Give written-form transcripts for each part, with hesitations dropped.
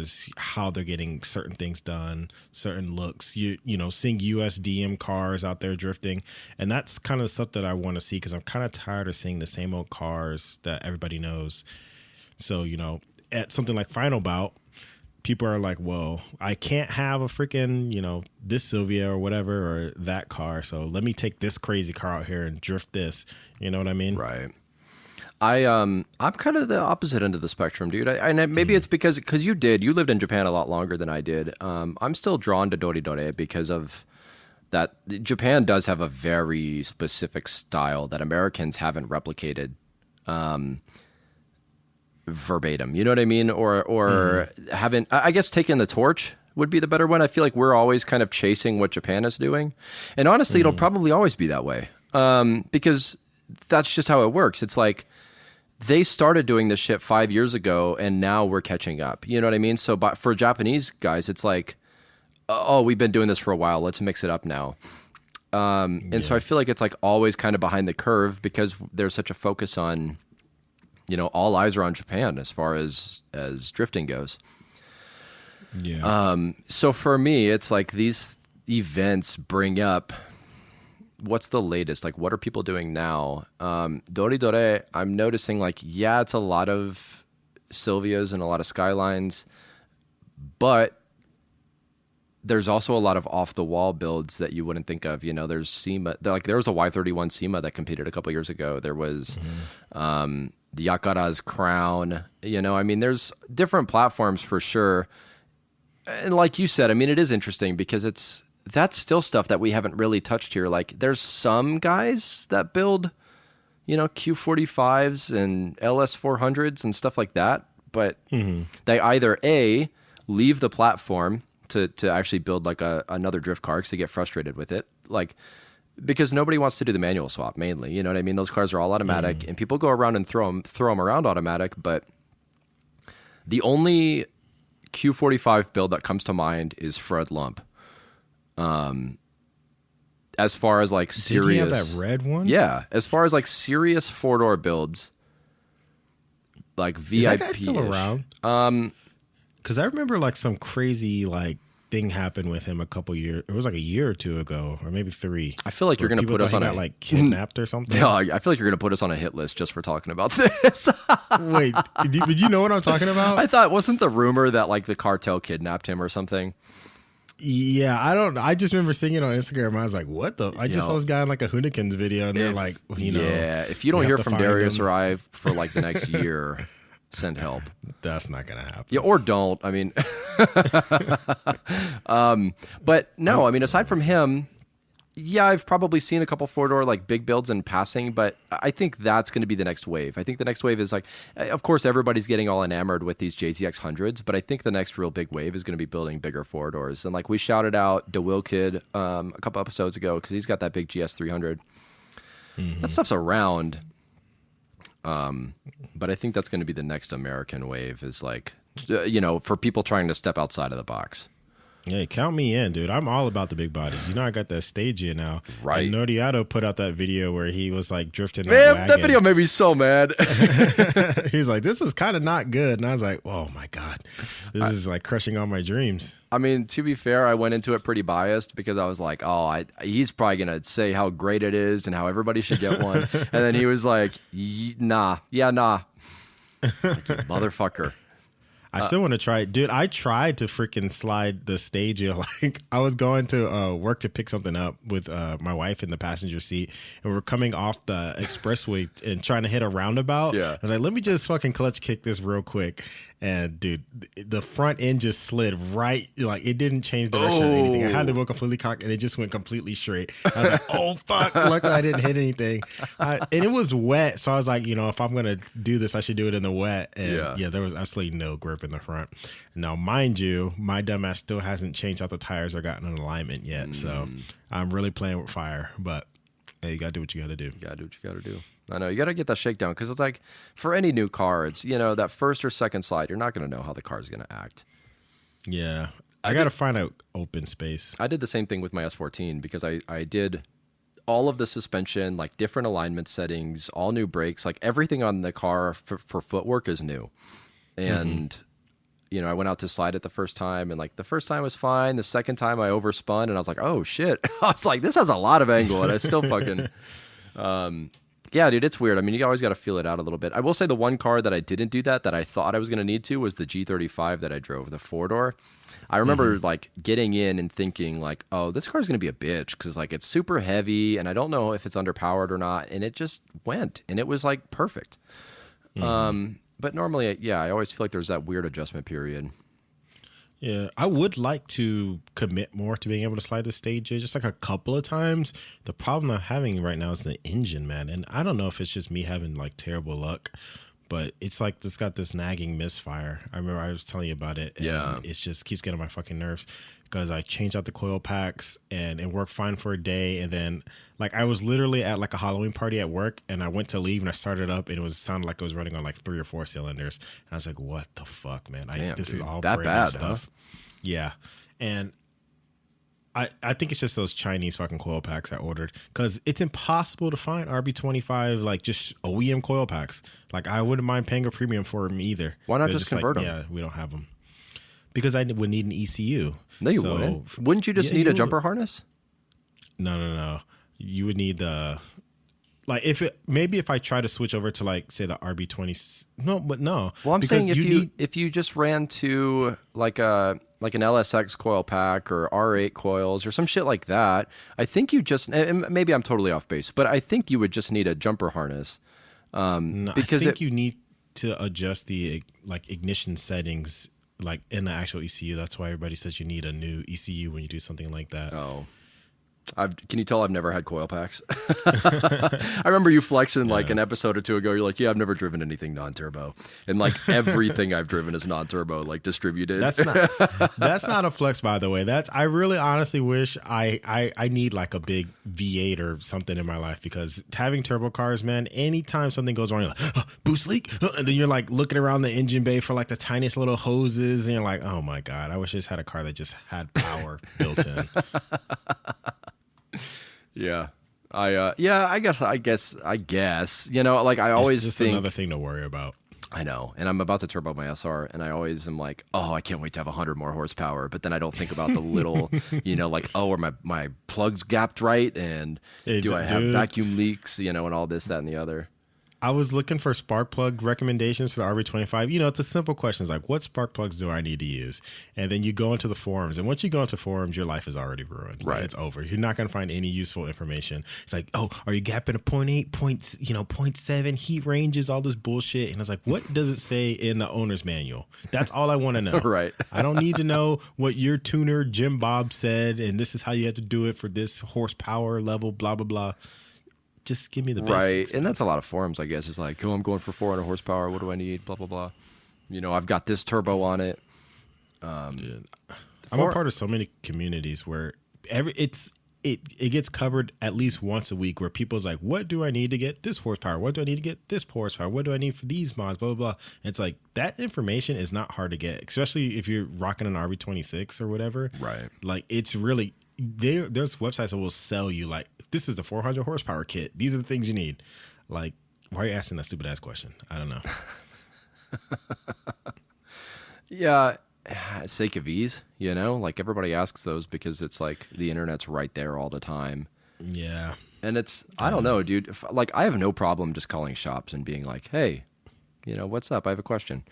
as how they're getting certain things done, certain looks. You know, seeing USDM cars out there drifting, and that's kind of the stuff that I want to see because I'm kind of tired of seeing the same old cars that everybody knows. So, you know, at something like Final Bout, people are like, well, I can't have a freaking, you know, this Sylvia or whatever or that car. So let me take this crazy car out here and drift this. You know what I mean? Right. I'm kind of the opposite end of the spectrum, dude. And maybe it's because you lived in Japan a lot longer than I did. I'm still drawn to DoriDore because of that. Japan does have a very specific style that Americans haven't replicated. Verbatim, you know what I mean? Or haven't, I guess, taken the torch would be the better one. I feel like we're always kind of chasing what Japan is doing. And honestly, it'll probably always be that way. Because that's just how it works. It's like they started doing this shit 5 years ago and now we're catching up. You know what I mean? So for Japanese guys, it's like, oh, we've been doing this for a while. Let's mix it up now. And so I feel like it's like always kind of behind the curve because there's such a focus on, you know, all eyes are on Japan as far as drifting goes. Yeah. So for me, it's like these events bring up what's the latest, like what are people doing now? DoriDore, I'm noticing like, yeah, it's a lot of Sylvias and a lot of Skylines, but there's also a lot of off the wall builds that you wouldn't think of. You know, there's SEMA, like there was a Y31 SEMA that competed a couple years ago. There was, the Yakara's Crown, you know, I mean, there's different platforms for sure. And like you said, I mean, it is interesting because that's still stuff that we haven't really touched here. Like there's some guys that build, you know, Q45s and LS400s and stuff like that. But they either leave the platform to actually build like another drift car because they get frustrated with it. Like, because nobody wants to do the manual swap mainly. You know what I mean? Those cars are all automatic and people go around and throw them around automatic. But the only Q45 build that comes to mind is Fred Lump. As far as like serious, did he have that red one? Yeah. As far as like serious 4-door builds, like VIP. Is that guy still around? Because I remember like some crazy like thing happened with him a couple years. It was like a year or two ago, or maybe 3. I feel like you're going to put us on like kidnapped or something. No, I feel like you're going to put us on a hit list just for talking about this. Wait, did you know what I'm talking about? I thought, wasn't the rumor that like the cartel kidnapped him or something? Yeah, I just remember seeing it on Instagram. I was like, what the? I just saw this guy in like a Hooligans video, and they're like, you know. Yeah, if you don't hear from Darius or I for like the next year, send help. That's not going to happen. Yeah, or don't. I mean, but no, I mean, aside from him, yeah, I've probably seen a couple 4-door like big builds in passing, but I think that's going to be the next wave. I think the next wave is like, of course, everybody's getting all enamored with these JZX 100s, but I think the next real big wave is going to be building bigger 4-doors. And like we shouted out DeWill Kid a couple episodes ago because he's got that big GS 300. That stuff's around. But I think that's going to be the next American wave is like, you know, for people trying to step outside of the box. Yeah, count me in, dude. I'm all about the big bodies. You know, I got that stage here now. Right. And Noriato put out that video where he was like drifting Man, wagon. that video made me so mad. He's like, this is kind of not good. And I was like, oh my God, this is like crushing all my dreams. I mean, to be fair, I went into it pretty biased because I was like, oh, he's probably going to say how great it is and how everybody should get one. And then he was like, nah. Like, you motherfucker. I still want to try it. Dude, I tried to freaking slide the stage. Like, I was going to work to pick something up with my wife in the passenger seat, and we're coming off the expressway and trying to hit a roundabout. Yeah. I was like, let me just fucking clutch kick this real quick. And, dude, the front end just slid right. Like, it didn't change direction or anything. I had the wheel completely cocked, and it just went completely straight. I was like, oh, fuck. Luckily, I didn't hit anything. And it was wet, so I was like, you know, if I'm going to do this, I should do it in the wet. And, yeah, there was absolutely no grip in the front. Now, mind you, my dumbass still hasn't changed out the tires or gotten an alignment yet. So I'm really playing with fire. But, hey, you got to do what you got to do. You got to do what you got to do. I know, you got to get that shakedown because it's like for any new car, it's, you know, that first or second slide, you're not going to know how the car is going to act. Yeah. I got to find out open space. I did the same thing with my S14 because I did all of the suspension, like different alignment settings, all new brakes, like everything on the car for footwork is new. And I went out to slide it the first time, and like the first time was fine. The second time I overspun, and I was like, oh shit. I was like, this has a lot of angle, and I still fucking, yeah, dude, it's weird. I mean, you always got to feel it out a little bit. I will say the one car that I didn't do that I thought I was going to need to was the G35 that I drove, the 4-door. I remember like getting in and thinking like, oh, this car's going to be a bitch because like it's super heavy and I don't know if it's underpowered or not. And it just went and it was like perfect. But normally, yeah, I always feel like there's that weird adjustment period. Yeah, I would like to commit more to being able to slide the stage just like a couple of times. The problem I'm having right now is the engine, man. And I don't know if it's just me having like terrible luck, but it's like it's got this nagging misfire. I remember I was telling you about it. And yeah. It just keeps getting on my fucking nerves because I changed out the coil packs and it worked fine for a day. And then like I was literally at like a Halloween party at work and I went to leave and I started up and it sounded like it was running on like 3 or 4 cylinders. And I was like, what the fuck, man? Damn, this dude, is all that brand bad new stuff. huh? Yeah. And I think it's just those Chinese fucking coil packs I ordered because it's impossible to find RB25 like just OEM coil packs. Like I wouldn't mind paying a premium for them either. Why not just convert them? Yeah, we don't have them because I would need an ECU. No, you wouldn't. Wouldn't you just need a jumper harness? No. You would need the like if I try to switch over to like say the RB20. No. Well, I'm saying if you just ran to like an LSX coil pack or R8 coils or some shit like that, I think you just, and maybe I'm totally off base, but I think you would just need a jumper harness. No, because I think you need to adjust the like ignition settings like in the actual ECU. That's why everybody says you need a new ECU when you do something like that. Oh. Can you tell I've never had coil packs? I remember you flexing like an episode or two ago. You're like, yeah, I've never driven anything non-turbo. And like everything I've driven is non-turbo, like distributed. That's not a flex, by the way. I really honestly wish I need like a big V8 or something in my life because having turbo cars, man, anytime something goes wrong, you're like, oh, boost leak. And then you're like looking around the engine bay for like the tiniest little hoses. And you're like, oh my God, I wish I just had a car that just had power built in. Yeah. I guess, like I always just think another thing to worry about. I know. And I'm about to turbo my SR and I always am like, oh, I can't wait to have 100 more horsepower. But then I don't think about the little, like, oh, are my plugs gapped right? And do I have vacuum leaks, and all this, that, and the other. I was looking for spark plug recommendations for the RB25. It's a simple question. It's like, what spark plugs do I need to use? And then you go into the forums. And once you go into forums, your life is already ruined. Right. Like, it's over. You're not going to find any useful information. It's like, oh, are you gapping a 0.8, 0.7 heat ranges, all this bullshit. And it's like, what does it say in the owner's manual? That's all I want to know. Right. I don't need to know what your tuner, Jim Bob, said. And this is how you have to do it for this horsepower level, blah, blah, blah. Just give me the basics. Right, and that's a lot of forums, I guess. It's like, oh, I'm going for 400 horsepower. What do I need? Blah, blah, blah. I've got this turbo on it. I'm a part of so many communities where it gets covered at least once a week where people's like, what do I need to get this horsepower? What do I need to get this horsepower? What do I need for these mods? Blah, blah, blah. And it's like that information is not hard to get, especially if you're rocking an RB26 or whatever. Right. Like it's really, there's websites that will sell you like, this is the 400 horsepower kit. These are the things you need. Like, why are you asking that stupid ass question? I don't know. Yeah, sake of ease, like everybody asks those because it's like the internet's right there all the time. Yeah. And it's, I don't know, dude. Like, I have no problem just calling shops and being like, hey, what's up? I have a question.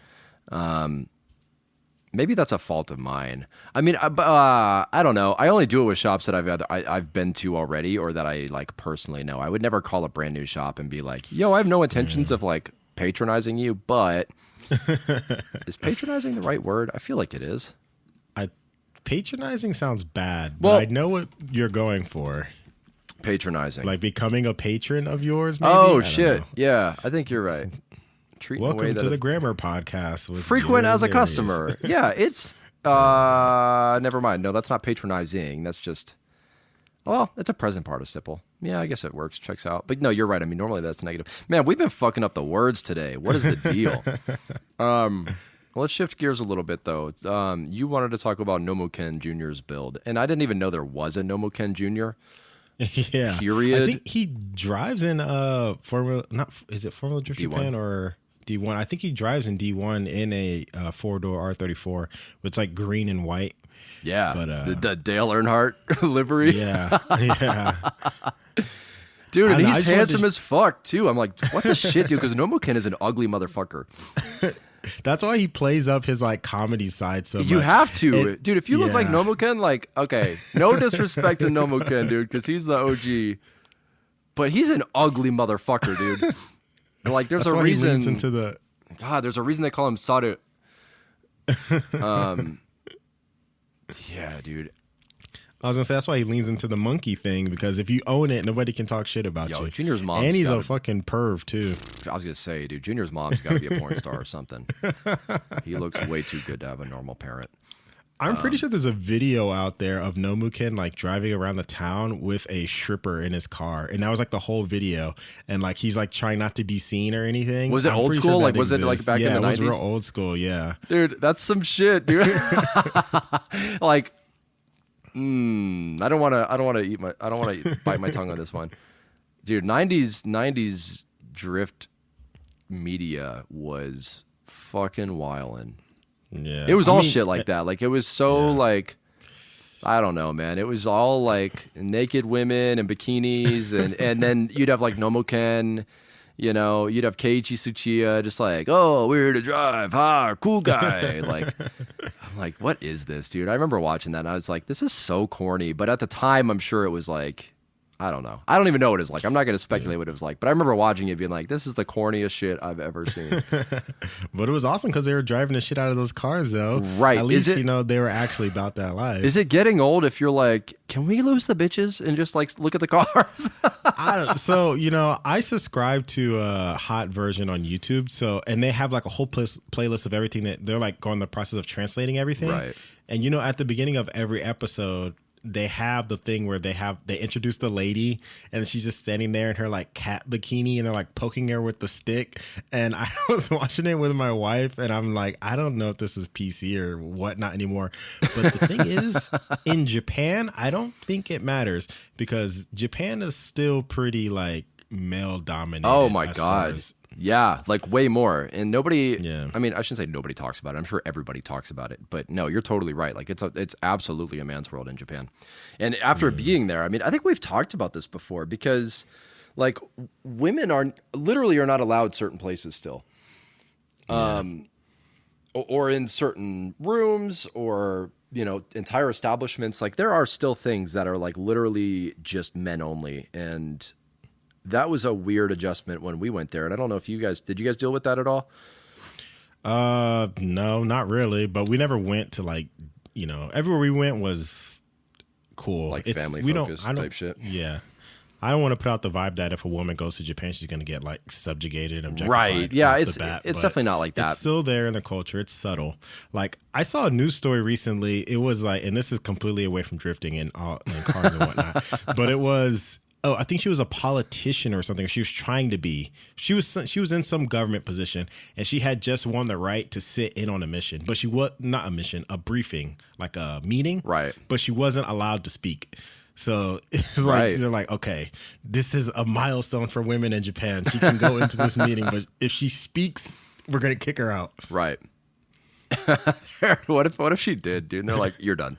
Maybe that's a fault of mine. I mean, I don't know. I only do it with shops that I've been to already or that I like personally know. I would never call a brand new shop and be like, yo, I have no intentions of like patronizing you, but is patronizing the right word? I feel like it is. Patronizing sounds bad, but I know what you're going for. Patronizing. Like becoming a patron of yours, maybe? Oh, shit. Yeah, I think you're right. Welcome to the Grammar Podcast. With frequent as a customer. Yeah, it's never mind. No, that's not patronizing. That's just, well, it's a present participle. Yeah, I guess it works. Checks out. But no, you're right. I mean, normally that's negative. Man, we've been fucking up the words today. What is the deal? Let's shift gears a little bit though. You wanted to talk about Nomuken Jr.'s build, and I didn't even know there was a Nomuken Jr. Yeah. Period. I think he drives in Formula. Not is it Formula Drift D1. Japan or D1. I think he drives in D1 in a 4-door R34. It's like green and white. Yeah, but the Dale Earnhardt livery. Yeah, yeah. Dude, and he's handsome as fuck too. I'm like, what the shit, dude? Because Nomuken is an ugly motherfucker. That's why he plays up his like comedy side so much. You have to, dude. If you look like Nomuken, like, okay, no disrespect to Nomuken, dude, because he's the OG, but he's an ugly motherfucker, dude. And like, there's That's a why reason. He leans into the... God, there's a reason they call him Saru. Yeah, dude. I was gonna say that's why he leans into the monkey thing, because if you own it, nobody can talk shit about you. Junior's mom, and he's a fucking perv too. I was gonna say, dude, Junior's mom's got to be a porn star or something. He looks way too good to have a normal parent. I'm pretty sure there's a video out there of Nomuken like driving around the town with a stripper in his car, and that was like the whole video. And like he's like trying not to be seen or anything. Was it old school? Like was it like back in the 90s? Yeah, it was real old school. Yeah, dude, that's some shit, dude. Like. I don't want to bite my tongue on this one, dude. 90s drift media was fucking wildin'. Yeah, it was all shit like that. Like it was so like, I don't know, man. It was all like naked women and bikinis, and then you'd have like Nomuken. You know, you'd have Keiichi Tsuchiya just like, oh, we're here to drive, cool guy. Like, I'm like, what is this, dude? I remember watching that and I was like, this is so corny. But at the time, I'm sure it was like, I don't know. I don't even know what it was like. I'm not going to speculate what it was like. But I remember watching it being like, this is the corniest shit I've ever seen. But it was awesome because they were driving the shit out of those cars, though. Right. At least, they were actually about that life. Is it getting old if you're like, can we lose the bitches and just like look at the cars? I subscribe to a hot version on YouTube. And they have like a whole playlist of everything that they're like going the process of translating everything. Right. And, at the beginning of every episode, they have the thing where they introduce the lady and she's just standing there in her like cat bikini and they're like poking her with the stick. And I was watching it with my wife and I'm like, I don't know if this is PC or whatnot anymore. But the thing is, in Japan, I don't think it matters because Japan is still pretty like male dominated. Oh my God. Yeah, like way more. And nobody, I mean, I shouldn't say nobody talks about it. I'm sure everybody talks about it. But no, you're totally right. Like it's absolutely a man's world in Japan. And after being there, I mean, I think we've talked about this before because like women are not allowed certain places still. Or in certain rooms or, entire establishments. Like there are still things that are like literally just men only. And that was a weird adjustment when we went there. And I don't know if did you guys deal with that at all? No, not really. But we never went to like, everywhere we went was cool. Like family focused type shit. Yeah. I don't want to put out the vibe that if a woman goes to Japan, she's going to get like subjugated and objectified. Right. Yeah. It's definitely not like that. It's still there in the culture. It's subtle. Like I saw a news story recently. It was like, and this is completely away from drifting and cars and whatnot, but it was, I think she was a politician or something. She was trying to be. She was in some government position, and she had just won the right to sit in on a mission. But she was not a mission, a briefing, like a meeting. Right. But she wasn't allowed to speak. So it's like they're like, okay, this is a milestone for women in Japan. She can go into this meeting, but if she speaks, we're gonna kick her out. Right. What if she did, dude? And they're like, you're done.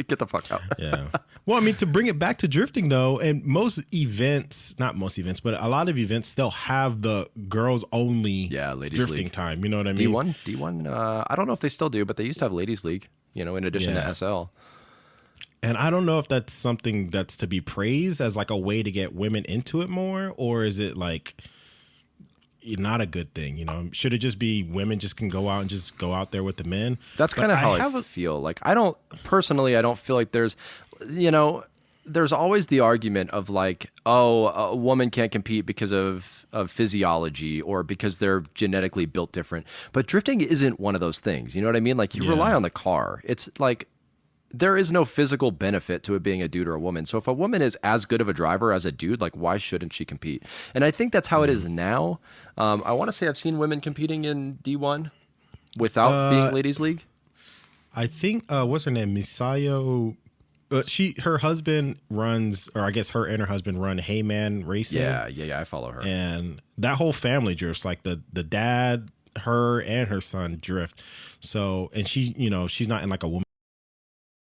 Get the fuck out. Yeah. Well, I mean, to bring it back to drifting though, and not most events, but a lot of events still have the girls only ladies drifting league time. You know what I mean? D1. I don't know if they still do, but they used to have ladies league, in addition to SL. And I don't know if that's something that's to be praised as like a way to get women into it more, or is it like not a good thing? Should it just be women just can go out and just go out there with the men? That's kind of how I feel. Like I don't feel like there's always the argument of like, oh, a woman can't compete because of physiology or because they're genetically built different. But drifting isn't one of those things. You know what I mean? Like you rely on the car. It's like there is no physical benefit to it being a dude or a woman. So if a woman is as good of a driver as a dude, like why shouldn't she compete? And I think that's how it is now. I want to say I've seen women competing in D1 without being ladies league. I think what's her name, Misayo her husband runs, or I guess her and her husband run Heyman Racing. Yeah. I follow her. And that whole family drifts, like the dad, her and her son drift. So, and she, she's not in like a woman